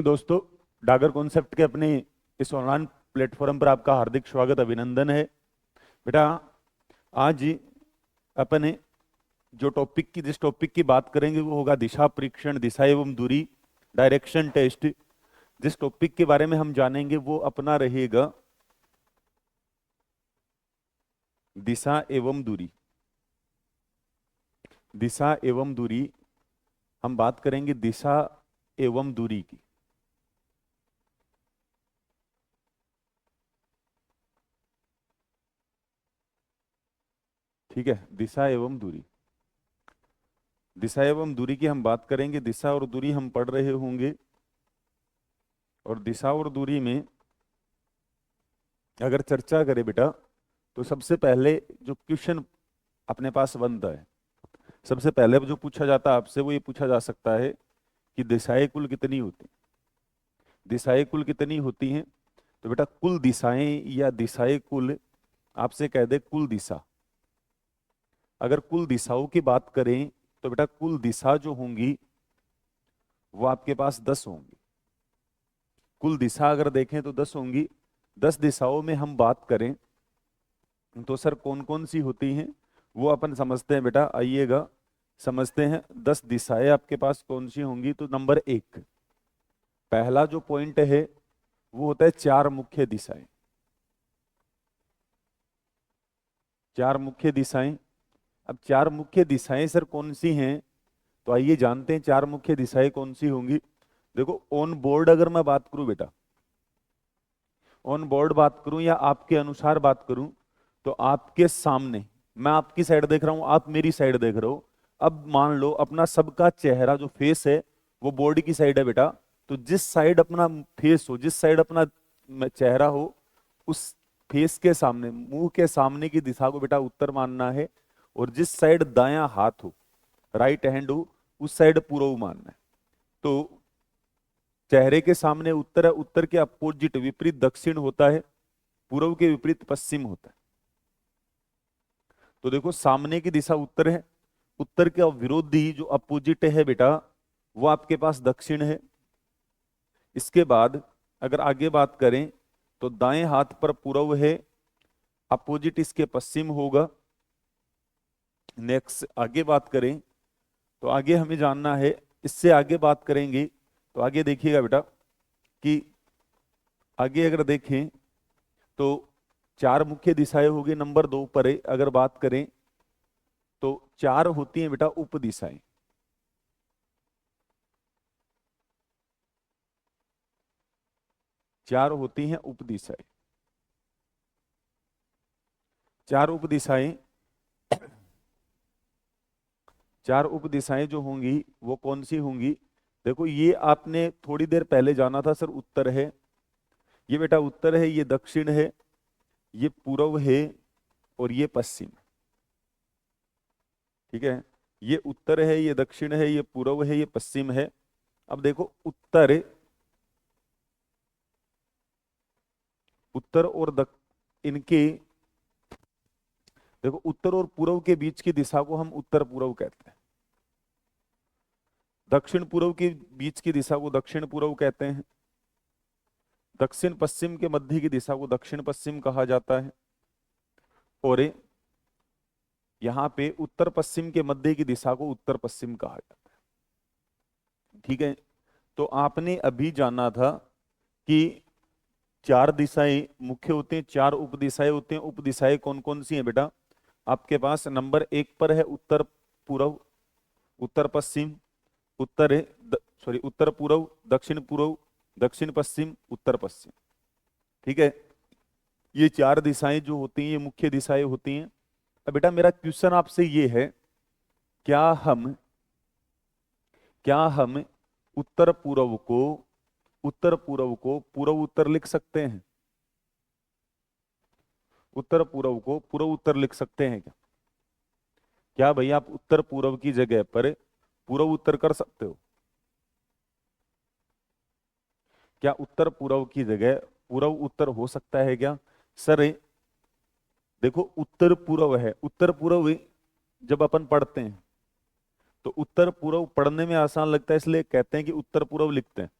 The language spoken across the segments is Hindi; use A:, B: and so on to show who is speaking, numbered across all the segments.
A: दोस्तों, डागर कॉन्सेप्ट के अपने इस ऑनलाइन प्लेटफॉर्म पर आपका हार्दिक स्वागत अभिनंदन है। बेटा, आज अपने जिस टॉपिक की बात करेंगे वो होगा दिशा परीक्षण, दिशा एवं दूरी, डायरेक्शन टेस्ट। जिस टॉपिक के बारे में हम जानेंगे वो अपना रहेगा दिशा एवं दूरी। दिशा एवं दूरी, हम बात करेंगे दिशा एवं दूरी की। ठीक है, दिशा एवं दूरी। दिशा एवं दूरी की हम बात करेंगे। दिशा और दूरी हम पढ़ रहे होंगे, और दिशा और दूरी में अगर चर्चा करें बेटा, तो सबसे पहले जो क्वेश्चन अपने पास बनता है, सबसे पहले जो पूछा जाता है आपसे, वो ये पूछा जा सकता है कि दिशाएं कुल कितनी होती हैं। दिशाएं कुल कितनी होती हैं? तो बेटा, कुल दिशाएं या दिशाएं कुल, आपसे कह दे कुल दिशा। अगर कुल दिशाओं की बात करें तो बेटा, कुल दिशा जो होंगी वो आपके पास 10 होंगी। कुल दिशा अगर देखें तो 10 होंगी। 10 दिशाओं में हम बात करें तो सर कौन कौन सी होती हैं, वो अपन समझते हैं बेटा। आइएगा समझते हैं 10 दिशाएं आपके पास कौन सी होंगी। तो नंबर 1, पहला जो पॉइंट है वो होता है चार मुख्य दिशाएं। चार मुख्य दिशाएं। अब चार मुख्य दिशाएं सर कौन सी हैं, तो आइए जानते हैं चार मुख्य दिशाएं कौन सी होंगी। देखो, ऑन बोर्ड अगर मैं बात करूं बेटा, ऑन बोर्ड बात करूं या आपके अनुसार बात करूं, तो आपके सामने मैं आपकी साइड देख रहा हूं, आप मेरी साइड देख रहे हो। अब मान लो अपना सबका चेहरा जो फेस है वो बोर्ड की साइड है बेटा। तो जिस साइड अपना फेस हो, जिस साइड अपना चेहरा हो, उस फेस के सामने, मुंह के सामने की दिशा को बेटा उत्तर मानना है। और जिस साइड दायां हाथ हो, राइट हैंड हो, उस साइड पूर्व मानना है। तो चेहरे के सामने उत्तर है, उत्तर के अपोजिट विपरीत दक्षिण होता है, पूर्व के विपरीत पश्चिम होता है। तो देखो, सामने की दिशा उत्तर है, उत्तर के विरोधी जो अपोजिट है बेटा, वो आपके पास दक्षिण है। इसके बाद अगर आगे बात करें तो दाएं हाथ पर पूर्व है, अपोजिट इसके पश्चिम होगा। नेक्स्ट आगे बात करें तो आगे हमें जानना है, इससे आगे बात करेंगे तो आगे देखिएगा बेटा कि आगे अगर देखें तो चार मुख्य दिशाएं होगी। नंबर 2 पर अगर बात करें तो चार होती हैं बेटा उप दिशाएं। चार होती हैं उप दिशाएं। चार उप दिशाएं, चार उप दिशाएं जो होंगी वो कौन सी होंगी? देखो, ये आपने थोड़ी देर पहले जाना था सर, उत्तर है। ये बेटा उत्तर है, ये दक्षिण है, ये पूर्व है, और ये पश्चिम। ठीक है, ये उत्तर है, ये दक्षिण है, ये पूर्व है, ये पश्चिम है। अब देखो, उत्तर, उत्तर और इनके, देखो उत्तर और पूर्व के बीच की दिशा को हम उत्तर पूर्व कहते हैं। दक्षिण पूर्व के बीच की दिशा को दक्षिण पूर्व कहते हैं। दक्षिण पश्चिम के मध्य की दिशा को दक्षिण पश्चिम कहा जाता है। और यहाँ पे उत्तर पश्चिम के मध्य की दिशा को उत्तर पश्चिम कहा जाता है। ठीक है, तो आपने अभी जाना था कि चार दिशाएं मुख्य होती हैं, चार उप दिशाएं होती हैं। उप दिशाएं कौन कौन सी हैं बेटा? आपके पास नंबर 1 पर है उत्तर पूर्व, उत्तर पश्चिम, उत्तर सॉरी उत्तर पूर्व, दक्षिण पूर्व, दक्षिण पश्चिम, उत्तर पश्चिम। ठीक है, ये चार दिशाएं जो होती हैं ये मुख्य दिशाएं होती हैं। अब बेटा मेरा क्वेश्चन आपसे ये है, क्या हम क्या हम उत्तर पूर्व को, उत्तर पूर्व को पूर्व उत्तर लिख सकते हैं? उत्तर पूर्व को पूर्व उत्तर लिख सकते हैं क्या? क्या भैया आप उत्तर पूर्व की जगह पर पूर्व उत्तर कर सकते हो? क्या उत्तर पूर्व की जगह पूर्व उत्तर हो सकता है क्या सर? देखो, उत्तर पूर्व है, उत्तर पूर्व जब अपन पढ़ते हैं तो उत्तर पूर्व पढ़ने में आसान लगता है, इसलिए कहते हैं कि उत्तर पूर्व लिखते हैं।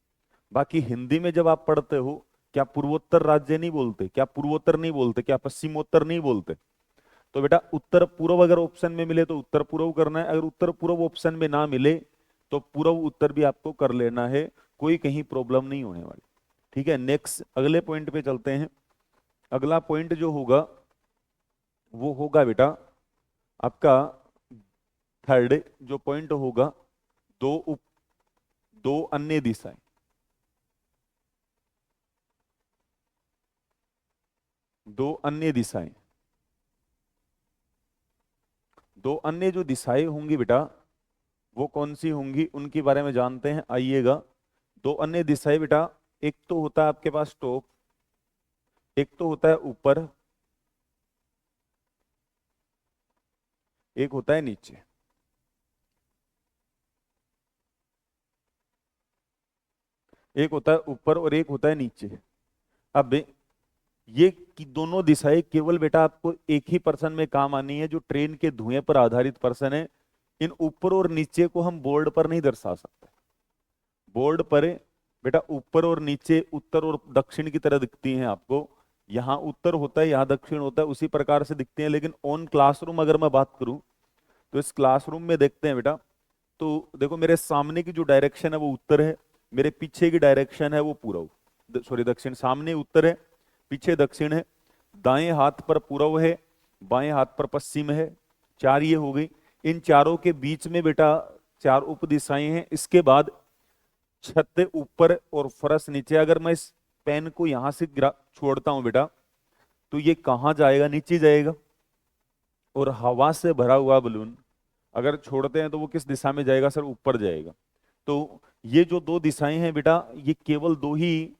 A: बाकी हिंदी में जब आप पढ़ते हो, क्या पूर्वोत्तर राज्य नहीं बोलते, क्या पूर्वोत्तर नहीं बोलते, क्या पश्चिमोत्तर नहीं बोलते? तो बेटा उत्तर पूर्व अगर ऑप्शन में मिले तो उत्तर पूर्व करना है, अगर उत्तर पूर्व ऑप्शन में ना मिले तो पूर्व उत्तर भी आपको कर लेना है, कोई कहीं प्रॉब्लम नहीं होने वाली। ठीक है, नेक्स्ट अगले पॉइंट पे चलते हैं। अगला पॉइंट जो होगा वो होगा बेटा आपका थर्ड जो पॉइंट होगा, दो उप दो अन्य दिशाएं। दो अन्य दिशाएं, दो अन्य जो दिशाएं होंगी बेटा वो कौन सी होंगी, उनके बारे में जानते हैं, आइएगा। दो अन्य दिशाएं बेटा, एक तो होता है आपके पास टॉप, एक तो होता है ऊपर, एक होता है नीचे। एक होता है ऊपर और एक होता है नीचे। अब ये कि दोनों दिशाएं केवल बेटा आपको एक ही पर्सन में काम आनी है, जो ट्रेन के धुएं पर आधारित पर्सन है। इन ऊपर और नीचे को हम बोर्ड पर नहीं दर्शा सकते। बोर्ड पर बेटा ऊपर और नीचे उत्तर और दक्षिण की तरह दिखती हैं आपको, यहाँ उत्तर होता है यहाँ दक्षिण होता है, उसी प्रकार से दिखते हैं। लेकिन ऑन क्लासरूम अगर मैं बात करूं तो इस क्लासरूम में देखते हैं बेटा, तो देखो मेरे सामने की जो डायरेक्शन है वो उत्तर है, मेरे पीछे की डायरेक्शन है वो पूर्व, सॉरी दक्षिण। सामने उत्तर है, पीछे दक्षिण है, दाएं हाथ पर पूर्व है, बाएं हाथ पर पश्चिम है। चार ये हो गई। इन चारों के बीच में बेटा चार उप दिशाएं हैं। इसके बाद छत ऊपर और फर्श नीचे। अगर मैं इस पेन को यहां से छोड़ता हूं बेटा तो ये कहां जाएगा, नीचे जाएगा। और हवा से भरा हुआ बलून अगर छोड़ते हैं तो वो किस दिशा में जाएगा सर, ऊपर जाएगा। तो ये जो दो दिशाएं हैं बेटा, ये केवल दो ही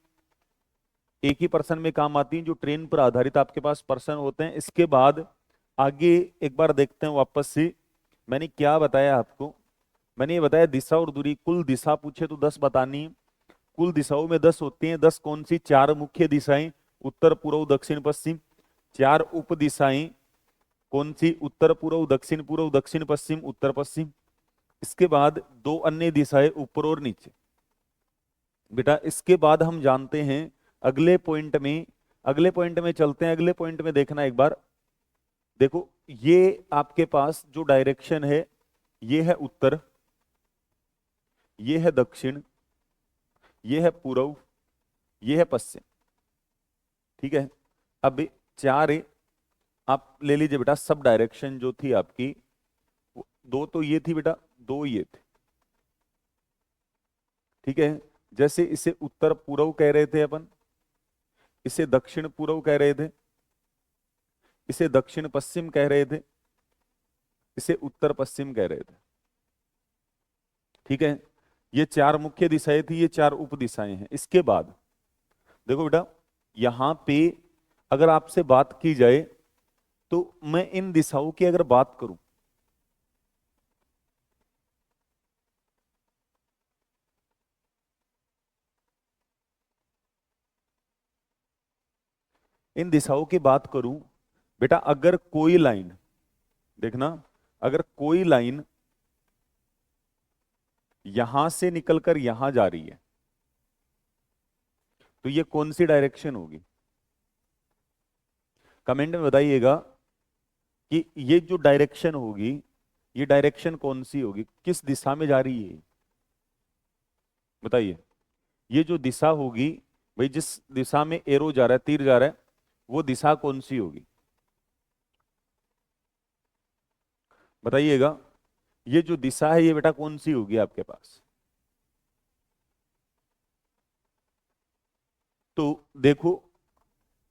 A: एक ही पर्सन में काम आती हैं, जो ट्रेन पर आधारित आपके पास पर्सन होते हैं। इसके बाद आगे एक बार देखते हैं वापस से, मैंने क्या बताया आपको। मैंने ये बताया दिशा और दूरी, कुल दिशा पूछे तो 10 बतानी है। कुल दिशाओं में 10 होती हैं। 10 कौन सी? चार मुख्य दिशाएं, उत्तर पूर्व दक्षिण पश्चिम। चार उप दिशाएं कौन सी? उत्तर पूर्व दक्षिण पूर्व दक्षिण पश्चिम उत्तर पश्चिम। इसके बाद दो अन्य दिशाएं ऊपर और नीचे। बेटा इसके बाद हम जानते हैं अगले पॉइंट में, अगले पॉइंट में चलते हैं। अगले पॉइंट में देखना एक बार, देखो ये आपके पास जो डायरेक्शन है ये है उत्तर, ये है दक्षिण, ये है पूर्व, ये है पश्चिम। ठीक है, अब चार आप ले लीजिए बेटा, सब डायरेक्शन जो थी आपकी, दो तो ये थी बेटा, दो ये थे। ठीक है, जैसे इसे उत्तर पूर्व कह रहे थे अपन, इसे दक्षिण पूर्व कह रहे थे, इसे दक्षिण पश्चिम कह रहे थे, इसे उत्तर पश्चिम कह रहे थे। ठीक है, ये चार मुख्य दिशाएं थी, ये चार उप दिशाएं हैं। इसके बाद देखो बेटा, यहां पे अगर आपसे बात की जाए तो मैं इन दिशाओं की अगर बात करूं, इन दिशाओं की बात करूं बेटा, अगर कोई लाइन, देखना, अगर कोई लाइन यहां से निकलकर यहां जा रही है तो ये कौन सी डायरेक्शन होगी? कमेंट में बताइएगा कि ये जो डायरेक्शन होगी, ये डायरेक्शन कौन सी होगी, किस दिशा में जा रही है? बताइए। ये जो दिशा होगी भाई, जिस दिशा में एरो जा रहा है, तीर जा रहा है, वो दिशा कौन सी होगी? बताइएगा, ये जो दिशा है ये बेटा कौन सी होगी आपके पास? तो देखो,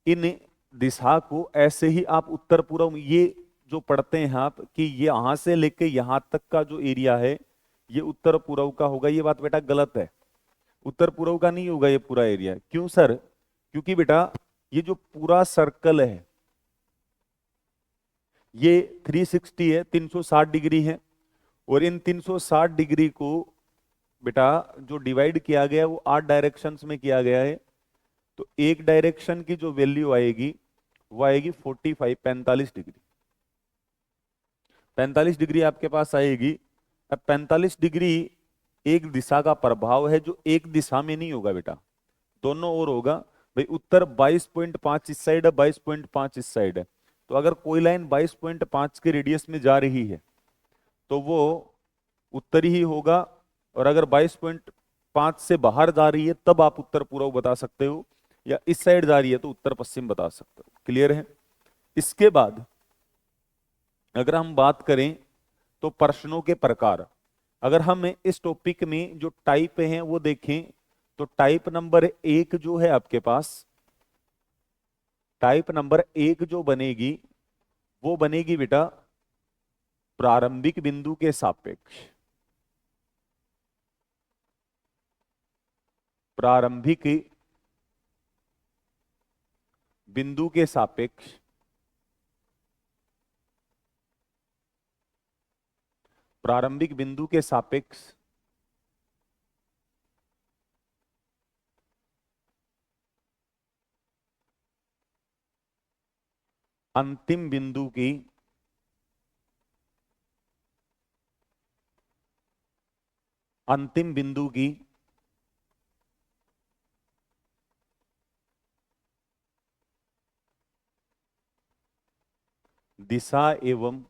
A: इन दिशा को ऐसे ही आप उत्तर पूर्व, ये जो पढ़ते हैं आप कि ये यहां से लेके यहां तक का जो एरिया है ये उत्तर पूर्व का होगा, ये बात बेटा गलत है। उत्तर पूर्व का नहीं होगा ये पूरा एरिया। क्यों सर? क्योंकि बेटा ये जो पूरा सर्कल है ये 360 है, 360 डिग्री है। और इन 360 डिग्री को बेटा जो डिवाइड किया गया है वो 8 डायरेक्शंस में किया गया है। तो एक डायरेक्शन की जो वैल्यू आएगी वो आएगी 45, 45 डिग्री। 45 डिग्री आपके पास आएगी। अब 45 डिग्री एक दिशा का प्रभाव है जो एक दिशा में नहीं होगा बेटा, दोनों ओर होगा। भाई उत्तर 22.5 इस साइड है, 22.5 इस साइड है। तो अगर कोई लाइन 22.5 के रेडियस में जा रही है तो वो उत्तरी ही होगा, और अगर 22.5 से बाहर जा रही है तब आप उत्तर पूर्व बता सकते हो, या इस साइड जा रही है तो उत्तर पश्चिम बता सकते हो। क्लियर है? इसके बाद अगर हम बात करें तो प्रश्नों के प्रकार, अगर हम इस टॉपिक में जो टाइप हैं वो देखें तो टाइप नंबर 1 जो है आपके पास, टाइप नंबर 1 जो बनेगी वो बनेगी बेटा प्रारंभिक बिंदु के सापेक्ष। प्रारंभिक बिंदु के सापेक्ष प्रारंभिक बिंदु के सापेक्ष अंतिम बिंदु की अंतिम बिंदु की दिशा एवं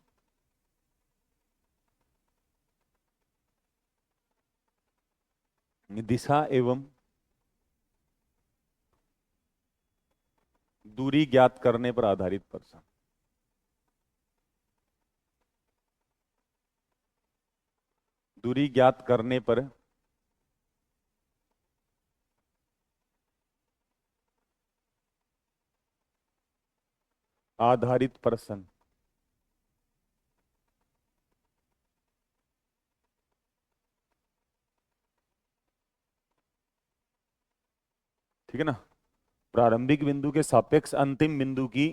A: दिशा एवं दूरी ज्ञात करने पर आधारित प्रश्न। दूरी ज्ञात करने पर आधारित प्रश्न। ठीक है ना? प्रारंभिक बिंदु के सापेक्ष अंतिम बिंदु की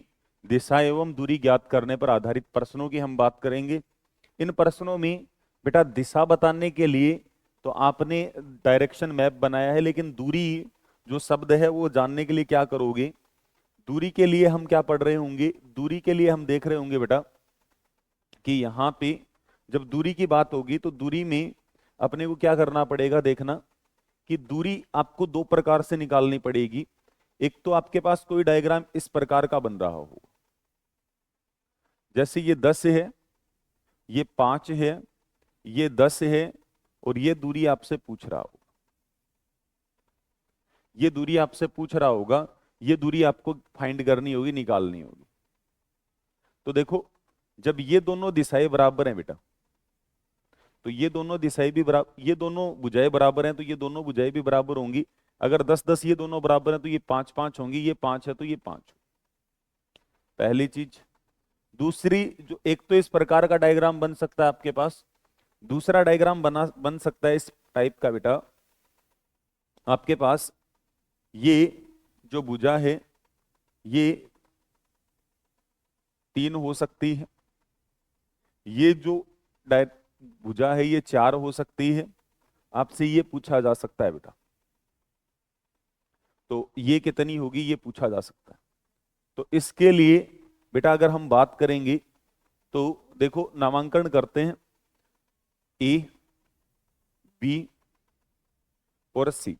A: दिशा एवं दूरी ज्ञात करने पर आधारित प्रश्नों की हम बात करेंगे। इन प्रश्नों में बेटा दिशा बताने के लिए तो आपने डायरेक्शन मैप बनाया है, लेकिन दूरी जो शब्द है वो जानने के लिए क्या करोगे? दूरी के लिए हम क्या पढ़ रहे होंगे? दूरी के लिए हम देख रहे होंगे बेटा कि यहाँ पे जब दूरी की बात होगी तो दूरी में अपने को क्या करना पड़ेगा, देखना कि दूरी आपको दो प्रकार से निकालनी पड़ेगी। एक तो आपके पास कोई डायग्राम इस प्रकार का बन रहा हो, जैसे ये 10 है, ये 5 है, ये 10 है, और ये दूरी आपसे पूछ रहा हो, ये दूरी आपसे पूछ रहा होगा, ये दूरी आपको फाइंड करनी होगी, निकालनी होगी। तो देखो जब ये दोनों दिशाएं बराबर हैं बेटा, तो ये दोनों दिशाएं भी बराबर, ये दोनों भुजाएं बराबर हैं तो ये दोनों भुजाएं भी बराबर होंगी। अगर 10-10 ये दोनों बराबर हैं तो ये 5-5 होंगी, ये 5 है तो ये 5। पहली चीज। दूसरी, जो एक तो इस प्रकार का डायग्राम बन सकता है आपके पास, दूसरा डायग्राम बन सकता है इस टाइप का बेटा, आपके पास ये जो भुजा है ये 3 हो सकती है, ये जो भुजा है ये 4 हो सकती है। आपसे ये पूछा जा सकता है बेटा, तो ये कितनी होगी ये पूछा जा सकता है। तो इसके लिए बेटा अगर हम बात करेंगे तो देखो नामांकन करते हैं ए, बी और सी।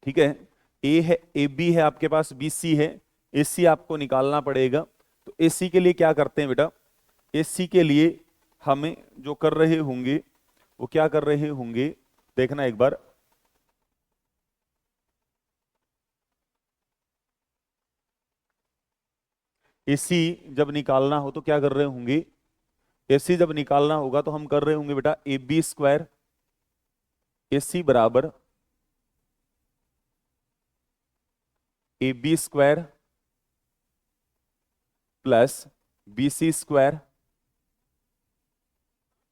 A: ठीक है? ए है, ए बी है आपके पास, बी सी है, ए सी आपको निकालना पड़ेगा। तो ए सी के लिए क्या करते हैं बेटा? ए सी के लिए हमें जो कर रहे होंगे वो क्या कर रहे होंगे, देखना एक बार। एसी जब निकालना हो तो क्या कर रहे होंगे? एसी जब निकालना होगा तो हम कर रहे होंगे बेटा ए बी स्क्वायर, एसी बराबर A B square plus B C square.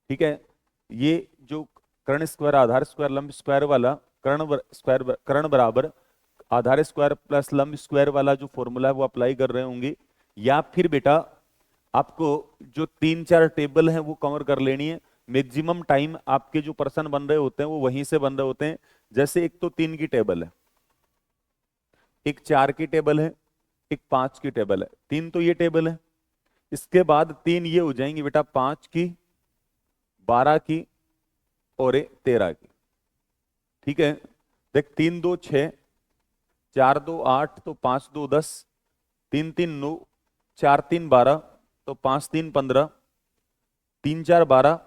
A: ठीक है? ये जो कर्ण स्क्वायर आधार स्क्वायर लंब स्क्वायर वाला, स्क्वायर कर्ण बराबर आधार स्क्वायर प्लस लंब स्क्वायर वाला जो फॉर्मूला है वो अप्लाई कर रहे होंगे। या फिर बेटा आपको जो 3-4 टेबल हैं वो कवर कर लेनी है। मैक्सिमम टाइम आपके जो पर्सन बन रहे होते हैं वो वहीं से बन रहे होते हैं। जैसे एक तो 3 की टेबल है, एक 4 की टेबल है, एक 5 की टेबल है। 3 तो ये टेबल है, इसके बाद 3 ये हो जाएंगी बेटा 5 की, 12 की और 13 की। ठीक है, देख 3 2 6, 4 2 8, तो 5 2 10, 3 3 9, 4 3 12, तो 5 3 15, 3 4 12,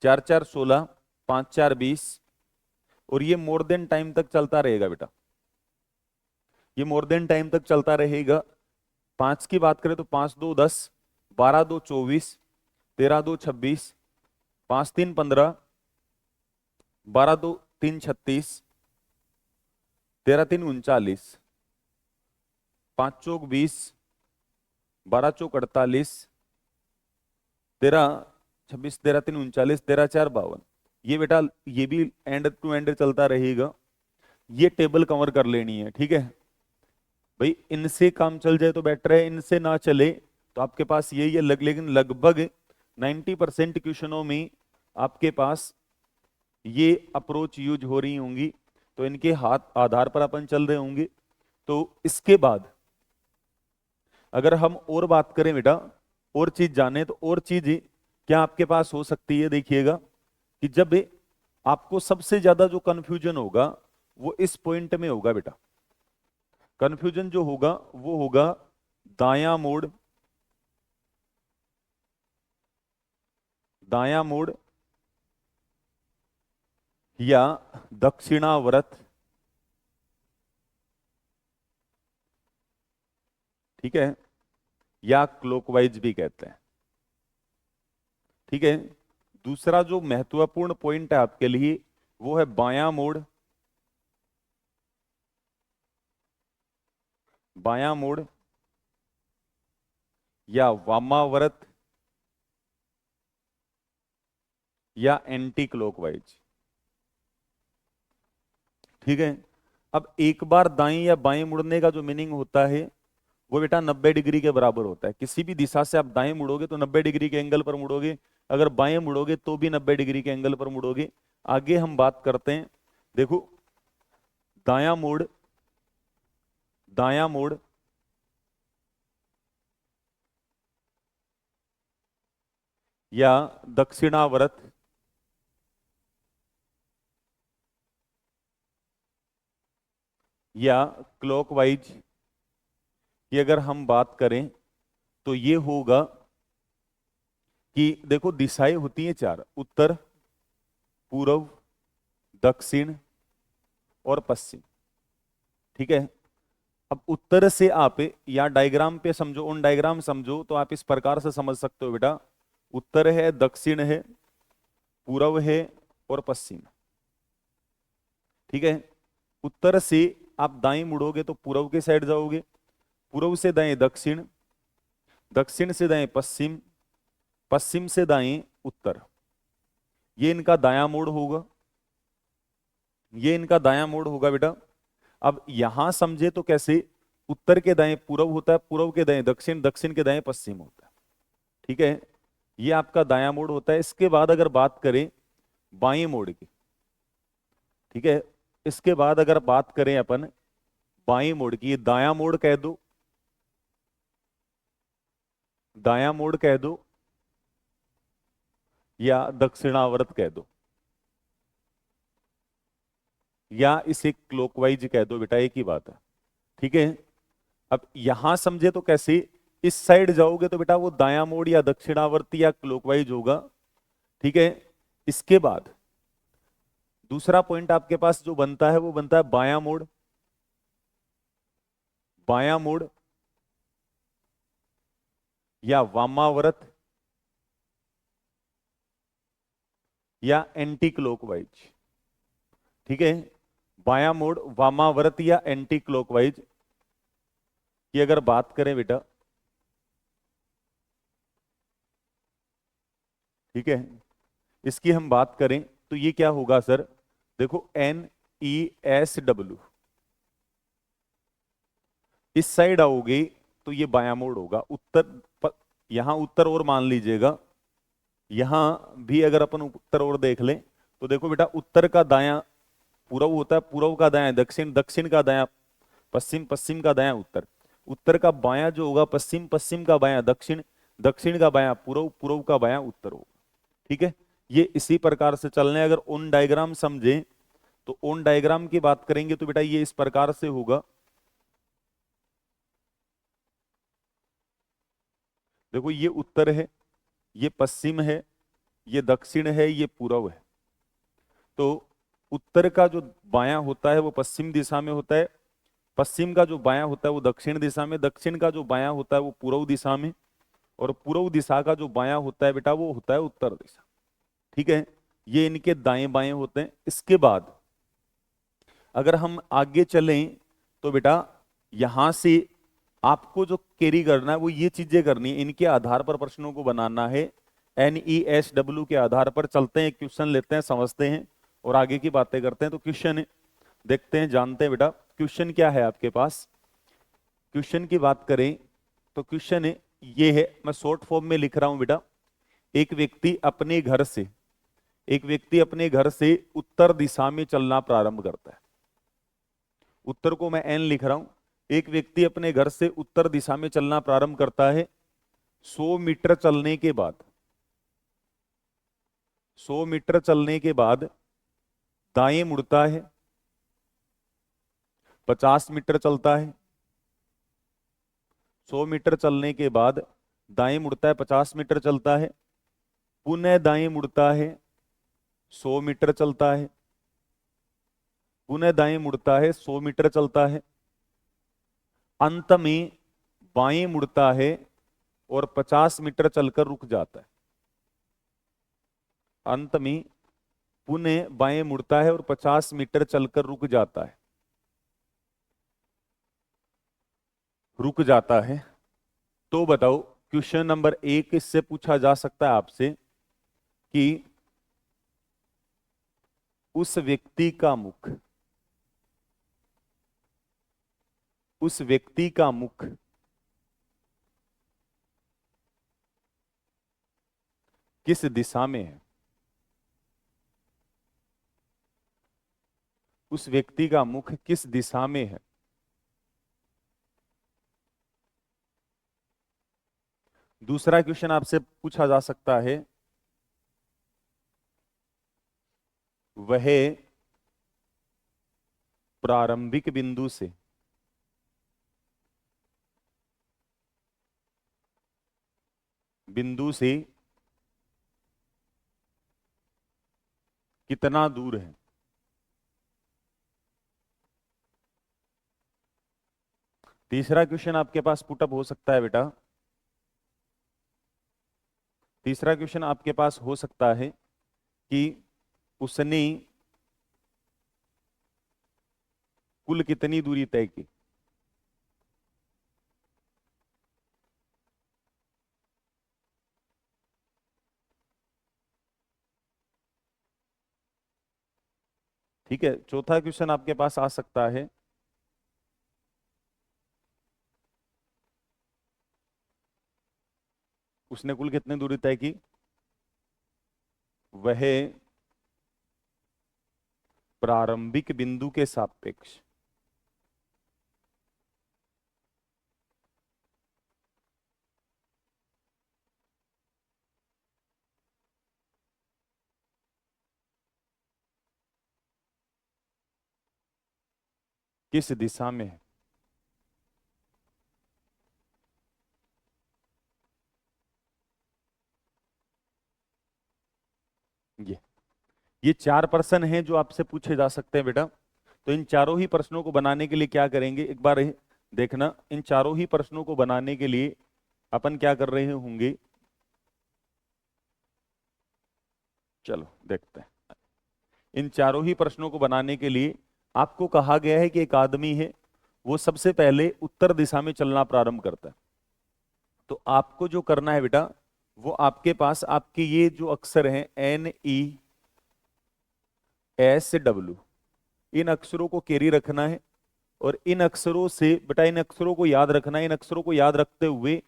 A: 4 4 16, 5 4 20। और ये मोर देन टाइम तक चलता रहेगा बेटा, ये मोर देन टाइम तक चलता रहेगा। 5 की बात करें तो 5 2 10, 12 2 24, 13 2 26, 5 3 15, 12 2 3 36, 13 3 39, 5 चौक 20, 12 चौक 48, 13 26, 13 3 39, 13 4 52। ये बेटा ये भी एंड टू एंड चलता रहेगा। ये टेबल कवर कर लेनी है, ठीक है भाई। इनसे काम चल जाए तो बेटर है, इनसे ना चले तो आपके पास यही है लेकिन लगभग 90% क्वेश्चनों में आपके पास ये अप्रोच यूज हो रही होंगी, तो इनके हाथ आधार पर अपन चल रहे होंगे। तो इसके बाद अगर हम और बात करें बेटा, और चीज जाने, तो और चीज क्या आपके पास हो सकती है, देखिएगा कि जब आपको सबसे ज्यादा जो कंफ्यूजन होगा वो इस पॉइंट में होगा बेटा। कंफ्यूजन जो होगा वो होगा दायां मोड़, दायां मोड़ या दक्षिणावर्त, ठीक है, या क्लॉकवाइज भी कहते हैं, ठीक है। दूसरा जो महत्वपूर्ण पॉइंट है आपके लिए वो है बायां मोड़, बायां मोड़ या वामावर्त या एंटी क्लॉकवाइज, ठीक है। अब एक बार दाएं या बाएं मुड़ने का जो मीनिंग होता है वो बेटा 90 डिग्री के बराबर होता है। किसी भी दिशा से आप दाएं मुड़ोगे तो 90 डिग्री के एंगल पर मुड़ोगे, अगर बाएं मुड़ोगे तो भी 90 डिग्री के एंगल पर मुड़ोगे। आगे हम बात करते हैं, देखो दायां मोड़, दायां मोड़ या दक्षिणावर्त या क्लॉकवाइज की अगर हम बात करें तो ये होगा कि देखो दिशाएं होती हैं 4, उत्तर, पूर्व, दक्षिण और पश्चिम, ठीक है। अब उत्तर से आप या डायग्राम पे समझो, ऑन डायग्राम समझो तो आप इस प्रकार से समझ सकते हो बेटा, उत्तर है, दक्षिण है, पूर्व है और पश्चिम, ठीक है। उत्तर से आप दाएं मुड़ोगे तो पूर्व के साइड जाओगे, पूर्व से दाएं दक्षिण, दक्षिण से दाएं पश्चिम, पश्चिम से दाएं उत्तर। ये इनका दायां मोड़ होगा, ये इनका दायां मोड़ होगा बेटा। अब यहां समझे तो कैसे, उत्तर के दाएं पूर्व होता है, पूर्व के दाएं दक्षिण, दक्षिण के दाएं पश्चिम होता है, ठीक है। ये आपका दायां मोड़ होता है। इसके बाद अगर बात करें बाएं मोड़ की, ठीक है, इसके बाद अगर बात करें अपन बाएं मोड़ की, दायां मोड़ कह दो, दायां मोड़ कह दो या दक्षिणावर्त कह दो या इसे क्लॉकवाइज कह दो बेटा, एक ही बात है, ठीक है। अब यहां समझे तो कैसे, इस साइड जाओगे तो बेटा वो दायां मोड़ या दक्षिणावर्ती या क्लॉकवाइज होगा, ठीक है। इसके बाद दूसरा पॉइंट आपके पास जो बनता है वो बनता है बायां मोड़, बायां मोड़ या वामावर्त या एंटी क्लॉकवाइज, ठीक है। बायां मोड़, वामावर्त या एंटी क्लॉकवाइज की अगर बात करें बेटा, ठीक है, इसकी हम बात करें तो ये क्या होगा सर, देखो NESW, इस साइड आओगे तो ये बायां मोड़ होगा, यहां उत्तर और मान लीजिएगा, यहां भी अगर अपन उत्तर और देख लें तो देखो बेटा उत्तर का दायां पूर्व होता है, पूर्व का दायां दक्षिण, दक्षिण का दायां पश्चिम, पश्चिम का दायां उत्तर, उत्तर का बायां जो होगा पश्चिम, पश्चिम का बायां दक्षिण, दक्षिण का बायां पूर्व, पूर्व का बायां उत्तर होगा, ठीक है। ये इसी प्रकार से चलने, अगर उन डायग्राम समझे तो ओन डायग्राम की बात करेंगे तो बेटा ये इस प्रकार से होगा। देखो ये उत्तर है, ये पश्चिम है, ये दक्षिण है, ये पूर्व है। तो उत्तर का जो बायां होता है वो पश्चिम दिशा में होता है, पश्चिम का जो बायां होता है वो दक्षिण दिशा में, दक्षिण का जो बायां होता है वो पूर्व दिशा में, और पूर्व दिशा का जो बायां होता है बेटा वो होता है उत्तर दिशा। ठीक है, ये इनके दाएं बाएं होते हैं। इसके बाद अगर हम आगे चलें तो बेटा यहां से आपको जो कैरी करना है वो ये चीजें करनी है, इनके आधार पर प्रश्नों को बनाना है। NESW के आधार पर चलते हैं, क्वेश्चन लेते हैं, समझते हैं और आगे की बातें करते हैं। तो क्वेश्चन देखते हैं, जानते हैं बेटा क्वेश्चन क्या है आपके पास। क्वेश्चन की बात करें तो क्वेश्चन ये है, मैं शॉर्ट फॉर्म में लिख रहा हूं बेटा। एक व्यक्ति अपने घर से उत्तर दिशा में चलना प्रारंभ करता है। उत्तर को मैं N लिख रहा हूं। एक व्यक्ति अपने घर से उत्तर दिशा में चलना प्रारंभ करता है। 100 मीटर चलने के बाद 100 मीटर चलने के बाद दाएं मुड़ता है, 50 मीटर चलता है। 100 मीटर चलने के बाद दाएं मुड़ता है, 50 मीटर चलता है, पुनः दाएं मुड़ता है, 100 मीटर चलता है, पुनः दाएं मुड़ता है, 100 मीटर चलता है, अंत में बाएं मुड़ता है और 50 मीटर चलकर रुक जाता है। अंत में पुनः बाएं मुड़ता है और 50 मीटर चलकर रुक जाता है। तो बताओ क्वेश्चन नंबर 1 इससे पूछा जा सकता है आपसे कि उस व्यक्ति का मुख किस दिशा में है। उस व्यक्ति का मुख किस दिशा में है। दूसरा क्वेश्चन आपसे पूछा जा सकता है, वह प्रारंभिक बिंदु से कितना दूर है। तीसरा क्वेश्चन आपके पास पुटअप हो सकता है बेटा, तीसरा क्वेश्चन आपके पास हो सकता है कि उसने कुल कितनी दूरी तय की। ठीक है, चौथा क्वेश्चन आपके पास आ सकता है, उसने कुल कितनी दूरी तय की। वह प्रारंभिक बिंदु के सापेक्ष किस दिशा में है। ये ये 4 प्रश्न हैं जो आपसे पूछे जा सकते हैं बेटा। तो इन चारों ही प्रश्नों को बनाने के लिए क्या करेंगे, एक बार देखना। इन चारों ही प्रश्नों को बनाने के लिए अपन क्या कर रहे होंगे, चलो देखते हैं। इन चारों ही प्रश्नों को बनाने के लिए आपको कहा गया है कि एक आदमी है, वो सबसे पहले उत्तर दिशा में चलना प्रारंभ करता है। तो आपको जो करना है बेटा, वो आपके पास आपके ये जो अक्षर हैं NESW, इन अक्षरों को कैरी रखना है। और इन अक्षरों से बेटा, इन अक्षरों को याद रखना है। इन अक्षरों को याद रखते हुए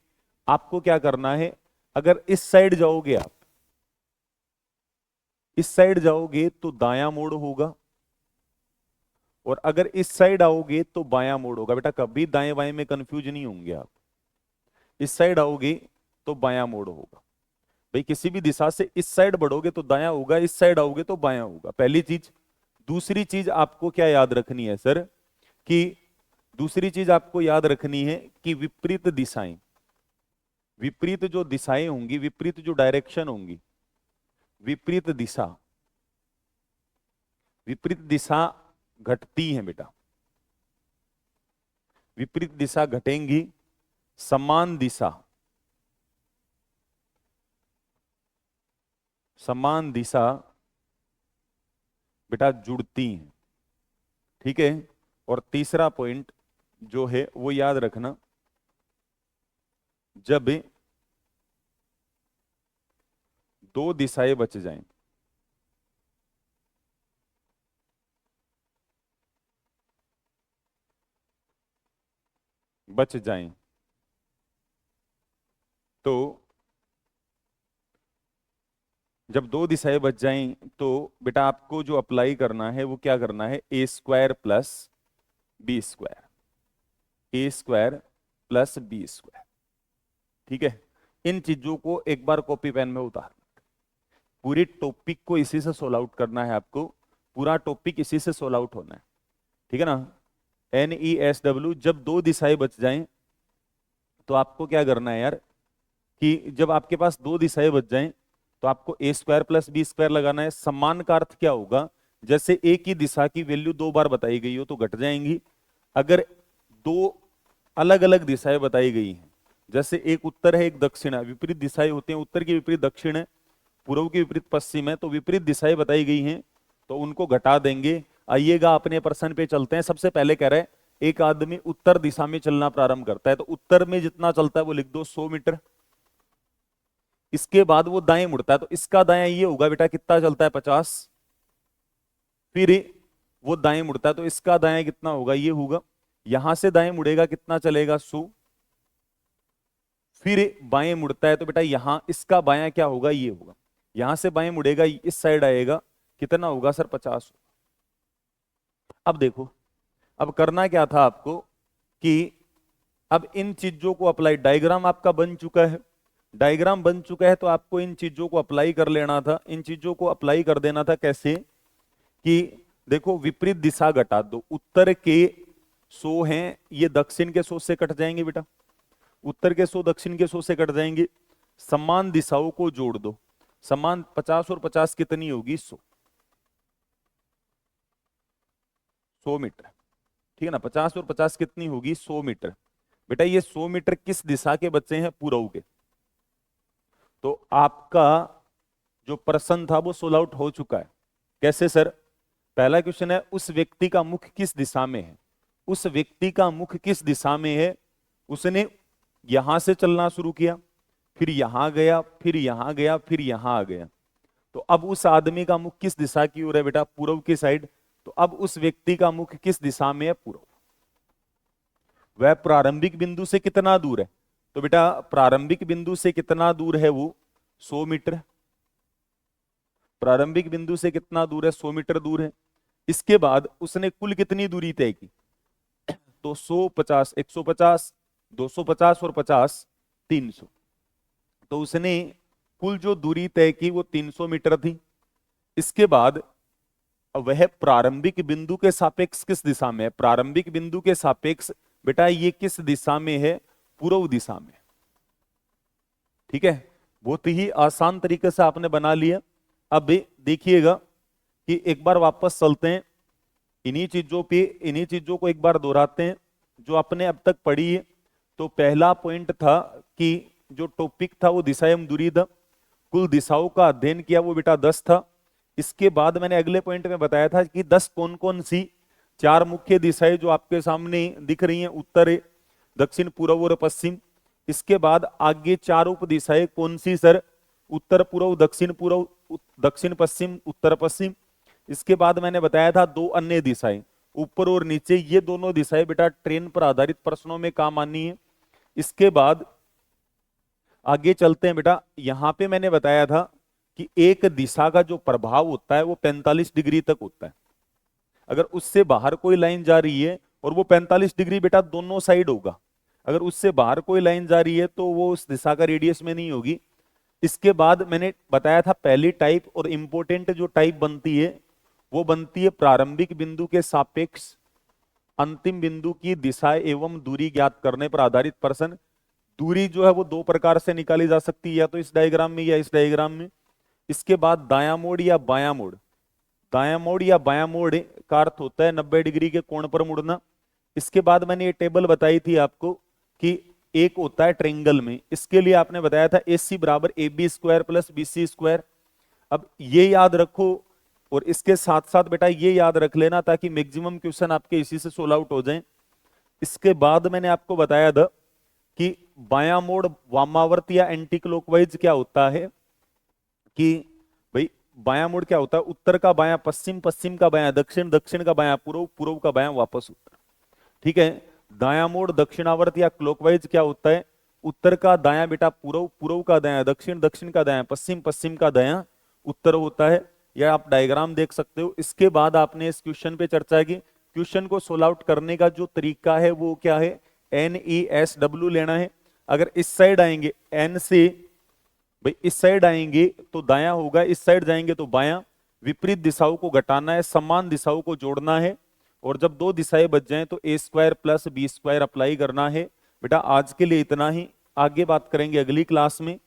A: आपको क्या करना है, अगर इस साइड जाओगे आप, इस साइड जाओगे तो दायां मोड़ होगा, और अगर इस साइड आओगे तो बायां मोड़ होगा। बेटा कभी दाएं बाएं में कंफ्यूज नहीं होंगे आप। इस साइड आओगे तो बायां मोड़ होगा। भाई किसी भी दिशा से इस साइड बढ़ोगे तो दायां होगा, इस साइड आओगे तो बायां होगा, पहली चीज। दूसरी चीज आपको क्या याद रखनी है सर, कि दूसरी चीज आपको याद रखनी है कि विपरीत दिशाएं, विपरीत जो दिशाएं होंगी, विपरीत जो डायरेक्शन होंगी, विपरीत दिशा, विपरीत दिशा घटती है बेटा, विपरीत दिशा घटेंगी, समान दिशा, समान दिशा बेटा जुड़ती हैं। ठीक है। और तीसरा पॉइंट जो है वो याद रखना, जब दो दिशाएं बच जाएं, बच जाएं, तो जब दो दिशाएं बच जाएं तो बेटा आपको जो अप्लाई करना है वो क्या करना है, ए स्क्वायर प्लस बी स्क्वायर, ए स्क्वायर प्लस बी स्क्वायर। ठीक है। इन चीजों को एक बार कॉपी पेन में उतार, पूरी टॉपिक को इसी से सोल्व आउट करना है आपको, पूरा टॉपिक इसी से सोल्व आउट होना है। ठीक है ना। NESW, जब दो दिशाएं बच जाएं तो आपको क्या करना है यार, कि जब आपके पास दो दिशाएं बच जाएं तो आपको ए स्क्वायर प्लस बी स्क्वायर लगाना है। समान का अर्थ क्या होगा, जैसे एक ही दिशा की वैल्यू दो बार बताई गई हो तो घट जाएंगी। अगर दो अलग अलग दिशाएं बताई गई हैं, जैसे एक उत्तर है एक दक्षिण है, विपरीत दिशाएं होती हैं, उत्तर की विपरीत दक्षिण है, पूर्व की विपरीत पश्चिम है, तो विपरीत दिशाएं बताई गई हैं तो उनको घटा देंगे। आइएगा अपने प्रश्न पे चलते हैं। सबसे पहले कह रहे हैं एक आदमी उत्तर दिशा में चलना प्रारंभ करता है, तो उत्तर में जितना चलता है वो लिख दो 100 मीटर। इसके बाद वो दाएं मुड़ता है, तो इसका दायां ये होगा बेटा, कितना चलता है 50। फिर वो दाएं मुड़ता है तो इसका दायां कितना होगा, ये होगा। यहां से दाएं मुड़ेगा कितना चलेगा 100। फिर बाएं मुड़ता है तो बेटा यहां इसका बायां क्या होगा, ये होगा। यहां से बाएं मुड़ेगा इस साइड आएगा, कितना होगा सर 50। अब देखो, अब करना क्या था आपको, कि अब इन चीजों को अप्लाई, डायग्राम आपका बन चुका है, डायग्राम बन चुका है तो आपको इन चीजों को अप्लाई कर लेना था। इन चीजों को अप्लाई कर देना था कैसे, कि देखो विपरीत दिशा घटा दो, उत्तर के 100 हैं, ये दक्षिण के 100 से कट जाएंगे बेटा, उत्तर के 100 दक्षिण के 100 से कट जाएंगे। समान दिशाओं को जोड़ दो, समान 50 और 50 कितनी होगी 100, 100 मीटर। ठीक है ना। 50 और 50 कितनी होगी 100 मीटर। बेटा ये 100 मीटर किस दिशा के बचे हैं, पूर्व के। तो आपका जो प्रश्न था वो सोल्व आउट हो चुका है। कैसे सर, पहला क्वेश्चन है उस व्यक्ति का मुख किस दिशा में है, उस व्यक्ति का मुख किस दिशा में है, उसने यहां से चलना शुरू किया, फिर यहां गया, फिर यहां गया, फिर यहां आ गया। तो अब उस आदमी का मुख किस दिशा की ओर है बेटा, पूर्व की साइड। तो अब उस व्यक्ति का मुख किस दिशा में है, पूर्व। वह प्रारंभिक बिंदु से कितना दूर है, तो बेटा प्रारंभिक बिंदु से कितना दूर है वो 100 मीटर। प्रारंभिक बिंदु से कितना दूर है, 100 मीटर दूर है। इसके बाद उसने कुल कितनी दूरी तय की, तो 150, 150, 250 और 50, 300। तो उसने कुल जो दूरी तय की वो 300 मीटर थी। इसके बाद वह प्रारंभिक बिंदु के सापेक्ष किस दिशा में है, प्रारंभिक बिंदु के सापेक्ष बेटा ये किस दिशा में है, पूर्व दिशा में। ठीक है। बहुत ही आसान तरीके से आपने बना लिया। अब देखिएगा कि एक बार वापस चलते हैं इन्हीं चीजों पे, इन्हीं चीजों को एक बार दोहराते हैं जो आपने अब तक पढ़ी है। तो पहला पॉइंट था कि जो टॉपिक था वो दिशा एवं दूरी था, कुल दिशाओं का अध्ययन किया वो बेटा 10 था। इसके बाद मैंने अगले पॉइंट में बताया था कि 10 कौन कौन सी, 4 मुख्य दिशाएं जो आपके सामने दिख रही हैं, उत्तर, दक्षिण, पूर्व और पश्चिम। इसके बाद आगे 4 उप दिशाएं कौन सी सर, उत्तर पूर्व, दक्षिण पूर्व, दक्षिण पश्चिम, उत्तर पश्चिम। इसके बाद मैंने बताया था 2 अन्य दिशाएं, ऊपर और नीचे। ये दोनों दिशाएं बेटा ट्रेन पर आधारित प्रश्नों में काम आनी है। इसके बाद आगे चलते हैं बेटा, यहां पे मैंने बताया था कि एक दिशा का जो प्रभाव होता है वो 45 डिग्री तक होता है। अगर उससे बाहर कोई लाइन जा रही है, और वो 45 डिग्री बेटा दोनों साइड होगा, अगर उससे बाहर कोई लाइन जा रही है तो वो उस दिशा का रेडियस में नहीं होगी। इसके बाद मैंने बताया था पहली टाइप और इंपॉर्टेंट जो टाइप बनती है वो बनती है प्रारंभिक बिंदु के सापेक्ष अंतिम बिंदु की दिशा एवं दूरी ज्ञात करने पर आधारित प्रश्न। दूरी जो है वो दो प्रकार से निकाली जा सकती है, या तो इस डायग्राम में या इस डायग्राम में। इसके बाद दायां मोड़ या बायां मोड़। दायां मोड़ या बायां मोड़ का अर्थ होता है 90 डिग्री के कोण पर मुड़ना। इसके बाद मैंने ये टेबल बताई थी आपको कि एक होता है ट्रेंगल में, इसके लिए आपने बताया था AC बराबर AB² प्लस BC स्क्वायर। अब ये याद रखो और इसके साथ साथ बेटा ये याद रख लेना ताकि मैक्सिमम क्वेश्चन आपके इसी से सोल्व आउट हो जाएं। इसके बाद मैंने आपको बताया था कि बायां मोड़ वामावर्त या एंटी क्लॉकवाइज क्या होता है, कि भाई बायां मोड़ क्या होता है, उत्तर का बायां पश्चिम, पश्चिम का बायां दक्षिण, दक्षिण का बायां पूर्व, पूर्व का बायां वापस उत्तर। ठीक है। दायां मोड़ दक्षिणावर्त या क्लॉकवाइज क्या होता है, उत्तर का दायां बेटा पूर्व, पूर्व का दायां दक्षिण, दक्षिण का दायां पश्चिम, पश्चिम का दायां उत्तर होता है। यह आप डायग्राम देख सकते हो। इसके बाद आपने इस क्वेश्चन पे चर्चा की, क्वेश्चन को सोल्व आउट करने का जो तरीका है वो क्या है, NESW लेना है। अगर इस साइड आएंगे N से, भाई इस साइड आएंगे तो दायां होगा, इस साइड जाएंगे तो बायां। विपरीत दिशाओं को घटाना है, समान दिशाओं को जोड़ना है, और जब दो दिशाएं बच जाएं तो A² प्लस B² अप्लाई करना है। बेटा आज के लिए इतना ही, आगे बात करेंगे अगली क्लास में।